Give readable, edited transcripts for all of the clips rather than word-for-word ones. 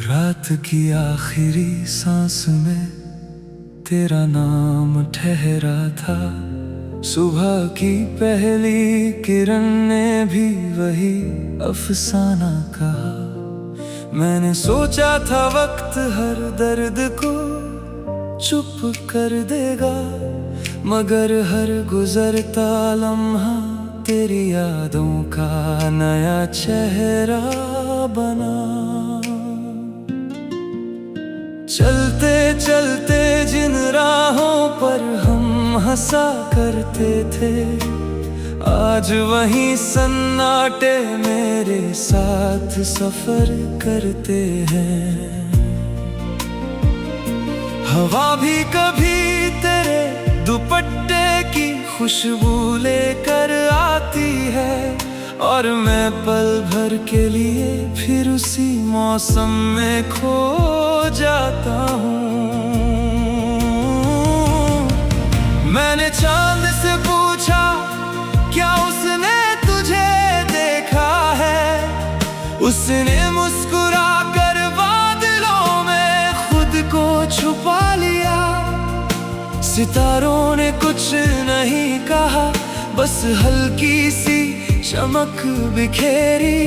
रात की आखिरी सांस में तेरा नाम ठहरा था। सुबह की पहली किरण ने भी वही अफसाना कहा। मैंने सोचा था वक्त हर दर्द को चुप कर देगा, मगर हर गुजरता लम्हा तेरी यादों का नया चेहरा बना। चलते चलते जिन राहों पर हम हंसा करते थे, आज वहीं सन्नाटे मेरे साथ सफर करते हैं। हवा भी कभी तेरे दुपट्टे की खुशबू लेकर आती है, और मैं पल भर के लिए फिर उसी मौसम में खो जाता हूँ। मैंने चांद से पूछा, क्या उसने तुझे देखा है? उसने मुस्कुरा कर बादलों में खुद को छुपा लिया। सितारों ने कुछ नहीं कहा, बस हल्की सी चमक बिखेरी,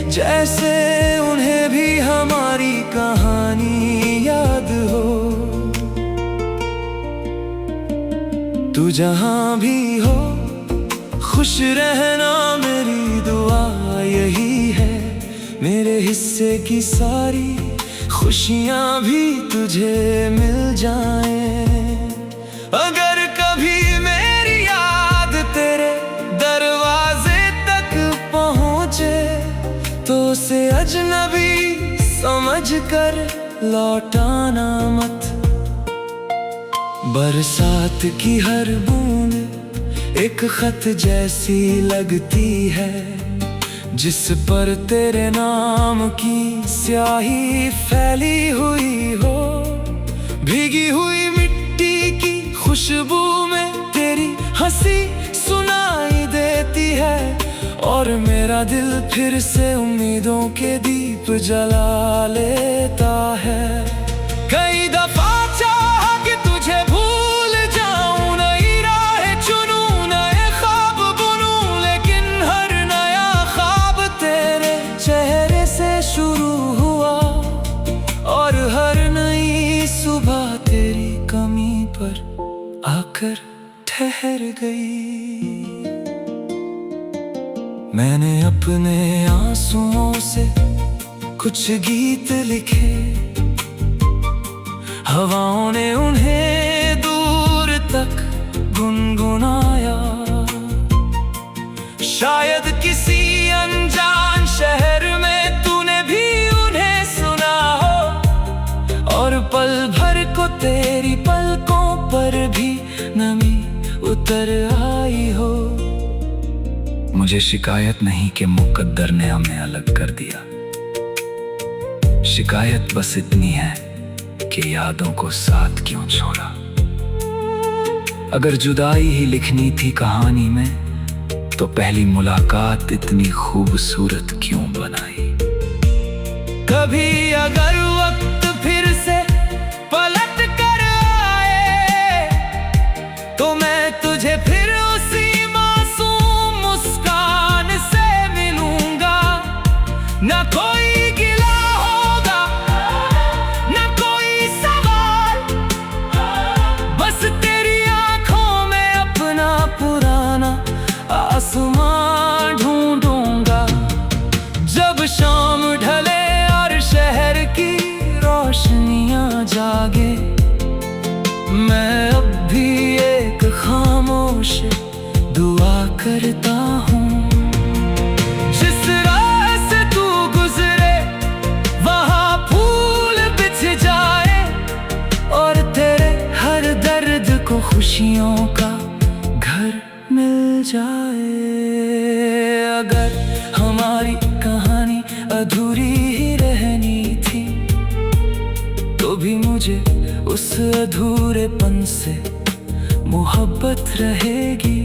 जैसे उन्हें भी हमारी कहानी याद हो। तू जहां भी हो खुश रहना, मेरी दुआ यही है। मेरे हिस्से की सारी खुशियां भी तुझे मिल जाएं। अगर कभी मेरी याद तेरे दरवाजे तक पहुँचे, तो उसे अजनबी समझ कर लौटाना मत। बरसात की हर बूंद एक खत जैसी लगती है, जिस पर तेरे नाम की स्याही फैली हुई हो। भीगी हुई मिट्टी की खुशबू में तेरी हंसी सुनाई देती है, और मेरा दिल फिर से उम्मीदों के दीप जला लेता है। कई दफा चाहा कि तुझे भूल जाऊं, नई राहें चुनूं, नए ख्वाब बुनूं, लेकिन हर नया ख्वाब तेरे चेहरे से शुरू हुआ, और हर नई सुबह तेरी कमी पर आकर ठहर गई। मैंने अपने आंसुओं से कुछ गीत लिखे, हवाओं ने उन्हें दूर तक गुनगुनाया। शायद किसी अनजान शहर में तूने भी उन्हें सुना हो, और पल भर को तेरी पलकों पर भी नमी उतर आई हो। मुझे शिकायत नहीं कि मुकद्दर ने हमें अलग कर दिया, शिकायत बस इतनी है कि यादों को साथ क्यों छोड़ा। अगर जुदाई ही लिखनी थी कहानी में, तो पहली मुलाकात इतनी खूबसूरत क्यों बनाई। कभी अगर वक्त फिर से पलट कर आए, तो मैं तुझे फिर उसी मासूम मुस्कान से मिलूंगा। न कोई गिला होगा, न कोई सवाल, बस तेरी आंखों में अपना पुराना आसमां ढूंढूंगा। जब शाम ढले और शहर की रोशनियां जागे, मैं अब भी एक खामोश दुआ करता हूँ। जिस राह से तू गुजरे वहाँ फूल बिछ जाए, और तेरे हर दर्द को खुशियों का घर मिल जाए। अगर हमारी कहानी अधूरी ही रहनी थी, तो भी मुझे उस अधूरेपन से मोहब्बत रहेगी।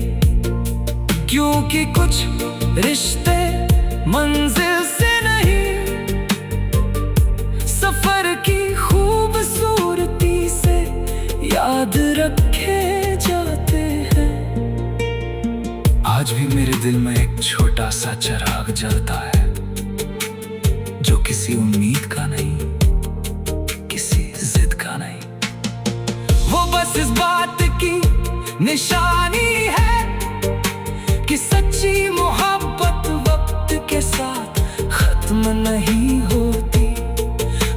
क्योंकि कुछ रिश्ते मंजिल याद रखे जाते हैं। आज भी मेरे दिल में एक छोटा सा चिराग जलता है, जो किसी उम्मीद का नहीं, किसी जिद का नहीं। वो बस इस बात की निशानी है कि सच्ची मोहब्बत वक्त के साथ खत्म नहीं होती।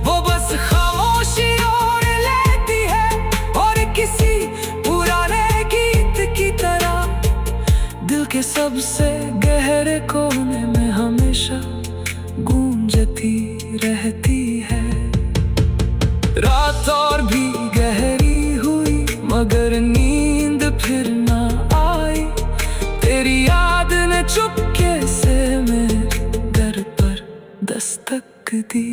वो बस खामोशी और लेती है, और किसी पुराने गीत की तरह दिल के सबसे गहरे कोने में हमेशा गूंजती रहती है। रात और भी गहरी हुई मगर नींद फिर ना आई। तेरी याद ने चुपके से मेरे दर पर दस्तक दी।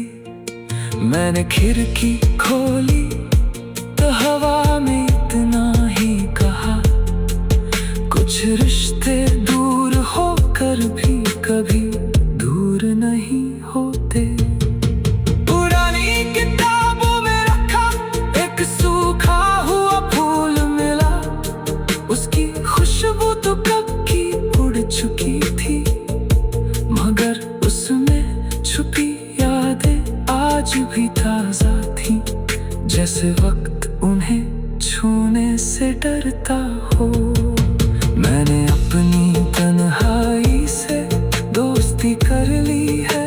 मैंने खिड़की खोली तो हवा में इतना ही कहा, कुछ रिश्ते दूर होकर भी कभी दूर नहीं होते। पुरानी किताबों में रखा एक सूखा हुआ फूल मिला, उसकी खुशबू तो कब की उड़ चुकी थी, मगर उसमें छुपी यादें आज भी ताजा थी। जैसे वक्त उन्हें छूने से डरता हो। मैंने अपनी तन्हाई से दोस्ती कर ली है,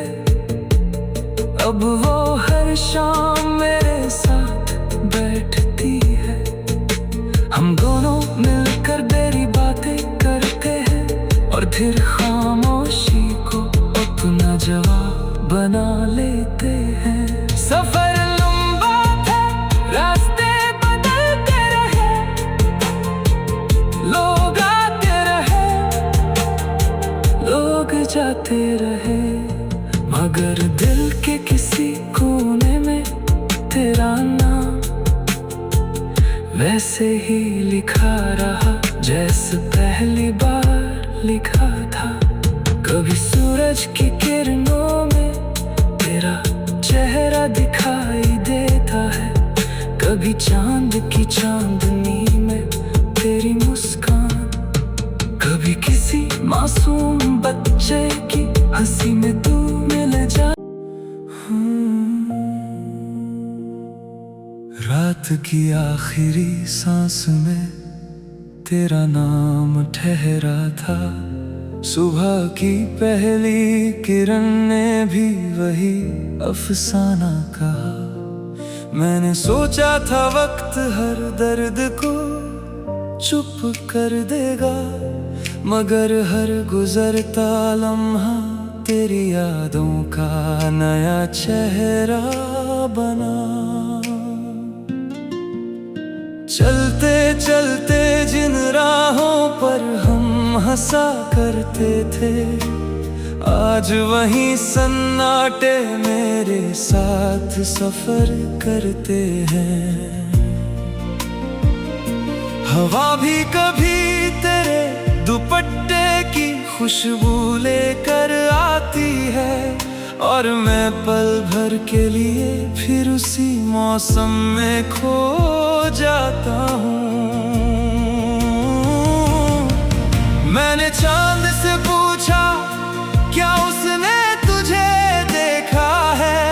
अब वो हर शाम मेरे साथ बैठती है। हम दोनों मिलकर गहरी बातें करते हैं और फिर खामोशी को अपना जवाब बना लेते हैं। सफर लंबा था, रास्ते बदलते रहे, लोग आते रहे, लोग जाते रहे, मगर दिल के किसी कोने में तेरा नाम वैसे ही लिखा रहा जैसे पहली बार लिखा था। कभी सूरज की किरणों में तेरा चेहरा दिखाई देता है, कभी चांद की चांदनी में तेरी मुस्कान, कभी किसी मासूम बच्चे की हंसी में तू मिल जा। रात की आखिरी सांस में तेरा नाम ठहरा था, सुबह की पहली किरण ने भी वही अफसाना कहा। मैंने सोचा था वक्त हर दर्द को चुप कर देगा, मगर हर गुजरता लम्हा तेरी यादों का नया चेहरा बना। चलते चलते जिन राहों पर हम हंसा करते थे, आज वहीं सन्नाटे मेरे साथ सफर करते हैं। हवा भी कभी तेरे दुपट्टे की खुशबू लेकर आती है, और मैं पल भर के लिए फिर उसी मौसम में खो जाता हूँ। मैंने चांद से पूछा क्या उसने तुझे देखा है,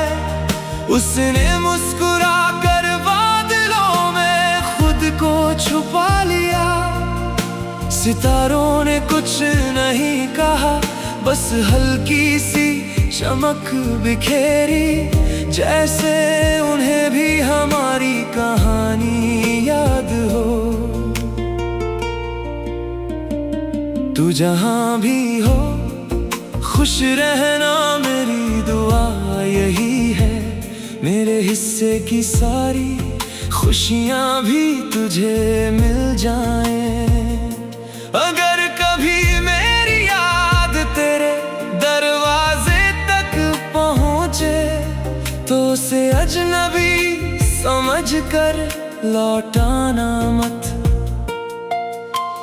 उसने मुस्कुरा कर बादलों में खुद को छुपा लिया। सितारों ने कुछ नहीं कहा, बस हल्की सी चमक बिखेरी, जैसे उन्हें भी हमारी कहानी याद हो। तू जहां भी हो खुश रहना, मेरी दुआ यही है। मेरे हिस्से की सारी खुशियां भी तुझे मिल जाएं। अगर कभी मेरी याद तेरे दरवाजे तक पहुंचे, तो उसे अजनबी समझ कर लौटाना मत।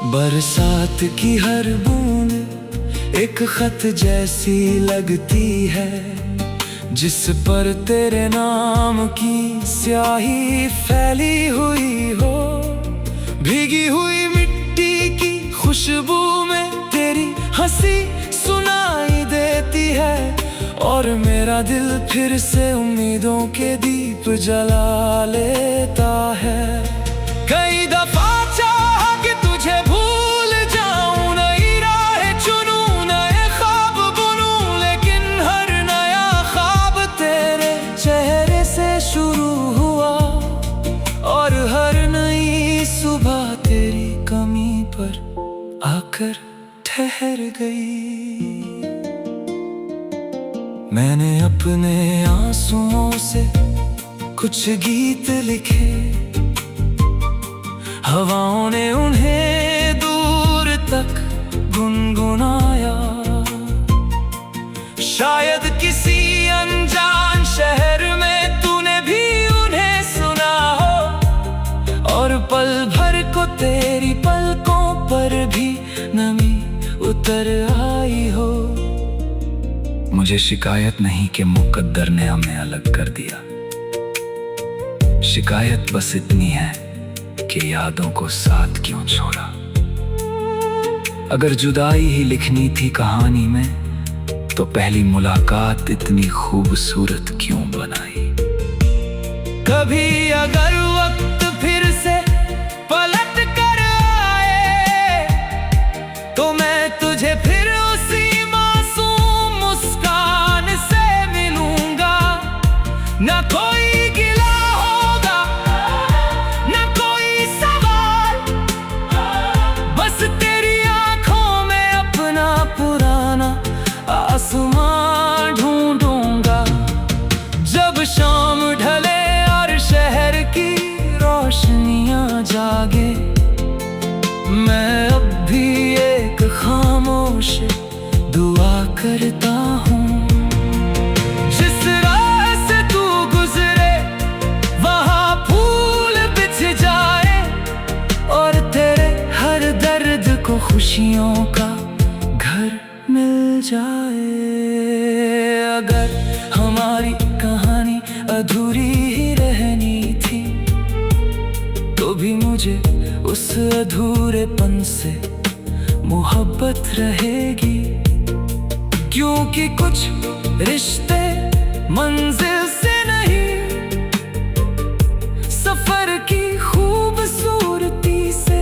बरसात की हर बूंद एक खत जैसी लगती है, जिस पर तेरे नाम की स्याही फैली हुई हो। भीगी हुई मिट्टी की खुशबू में तेरी हंसी सुनाई देती है, और मेरा दिल फिर से उम्मीदों के दीप जला लेता है। कई दफा चाहा कि तुझे भूल जाऊं, नई राह चुनूं, नए ख्वाब बुनूं, लेकिन हर नया ख्वाब तेरे चेहरे से शुरू हुआ, और हर नई सुबह तेरी कमी पर आकर ठहर गई। मैंने अपने आंसुओं से कुछ गीत लिखे, हवाओं ने उन्हें दूर तक गुनगुनाया। शायद किसी अनजान शहर में तूने भी उन्हें सुना हो, और पल भर को तेरी पलकों पर भी नमी उतर आई हो। मुझे शिकायत नहीं कि मुकद्दर ने हमें अलग कर दिया, शिकायत बस इतनी है कि यादों को साथ क्यों छोड़ा। अगर जुदाई ही लिखनी थी कहानी में, तो पहली मुलाकात इतनी खूबसूरत क्यों बनाई। कभी अगर वक्त फिर से पलट कर आए, तो मैं तुझे फिर उसी मासूम मुस्कान से मिलूंगा। ना कोई गिला होगा, ना कोई सवाल, बस तेरी आंखों में अपना पुराना आसमां ढूंढूंगा। जब शाम ढले और शहर की रोशनियां जागे, मैं अब भी एक खामोश दुआ करता हूँ। जिस राह से तू गुजरे वहाँ फूल बिछ जाए, और तेरे हर दर्द को खुशियों का घर मिल जाए। अगर हमारी कहानी अधूरी ही रहनी थी, तो भी मुझे उस अधूरेपन से मोहब्बत रहेगी। क्योंकि कुछ रिश्ते मंजिल से नहीं, सफर की खूबसूरती से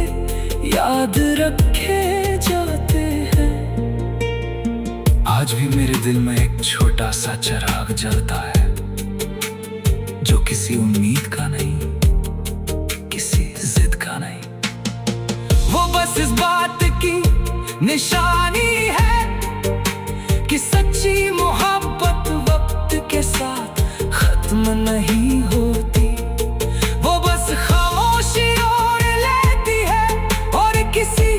याद रखे जाते हैं। आज भी मेरे दिल में एक छोटा सा चिराग जलता है, जो किसी उम्मीद का नहीं, किसी जिद का नहीं। वो बस इस बात की निशानी है कि सच्ची मोहब्बत वक्त के साथ खत्म नहीं होती। वो बस खामोशी ओढ़ लेती है, और किसी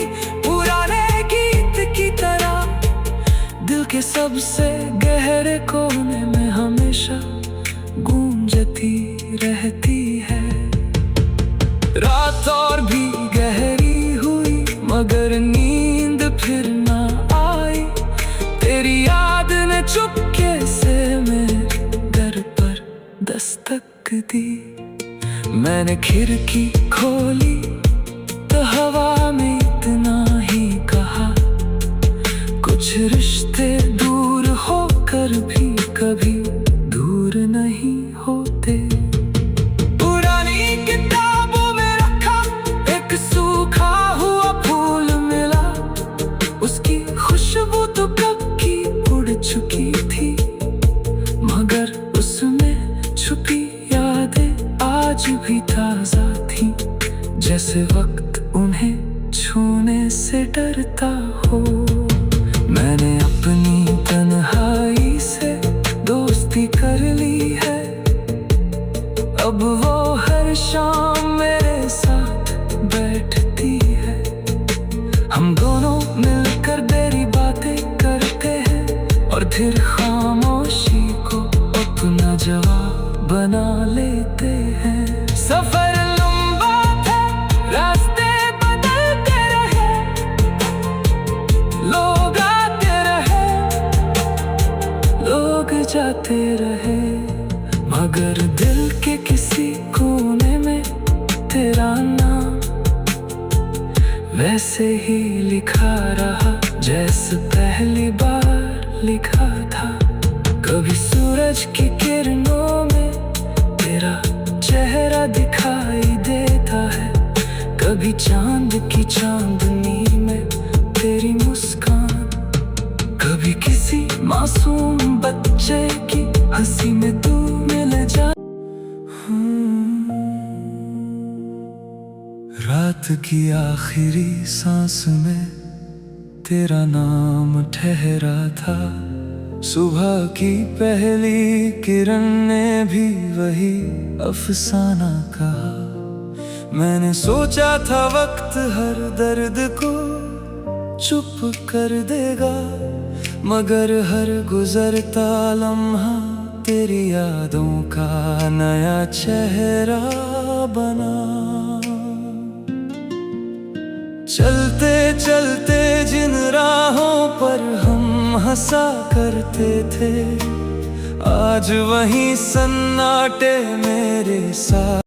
पुराने गीत की तरह दिल के सबसे गहरे कोने में हमेशा गूंजती रहती है। रात और भी गहरी हुई, मगर नींद फिर ना आई। तेरी याद ने चुपके से मेरे घर पर दस्तक दी। मैंने खिड़की खोली तो हवा में इतना ही कहा, कुछ रिश्ते दूर होकर भी कभी दूर नहीं होते। पुरानी किताबों में रखा एक सूखा हुआ फूल मिला, उसकी खुशबू तो कब की उड़ चुकी थी, मगर उसमें छुपी यादें आज भी ताजा थी। जैसे वक्त उन्हें छूने से डरता हो। मैंने अपनी तन्हाई से दोस्ती कर ली है, अब वो हर शाम मेरे साथ बैठती है। हम दोनों मिलकर देरी बातें करते हैं, और फिर खामोशी को अपना जवाब बना लेते हैं। सफर लंबा था, रास्ते बदलते रहे, लोग आते रहे, लोग जाते रहे, मगर दिल के किसी कोने में तेरा नाम वैसे ही लिखा रहा जैसे पहली बार लिखा था। कभी सूरज की किरणों में तेरा चेहरा दिखाई देता है, कभी चांद की चांदनी में तेरी मुस्कान, कभी किसी मासूम बच्चे की हंसी में तू मिल जा। रात की आखिरी सांस में तेरा नाम ठहरा था। सुबह की पहली किरण ने भी वही अफसाना कहा। मैंने सोचा था वक्त हर दर्द को चुप कर देगा, मगर हर गुजरता लम्हा तेरी यादों का नया चेहरा बना। चलते चलते जिन राहों पर हम हंसा करते थे, आज वहीं सन्नाटे मेरे साथ।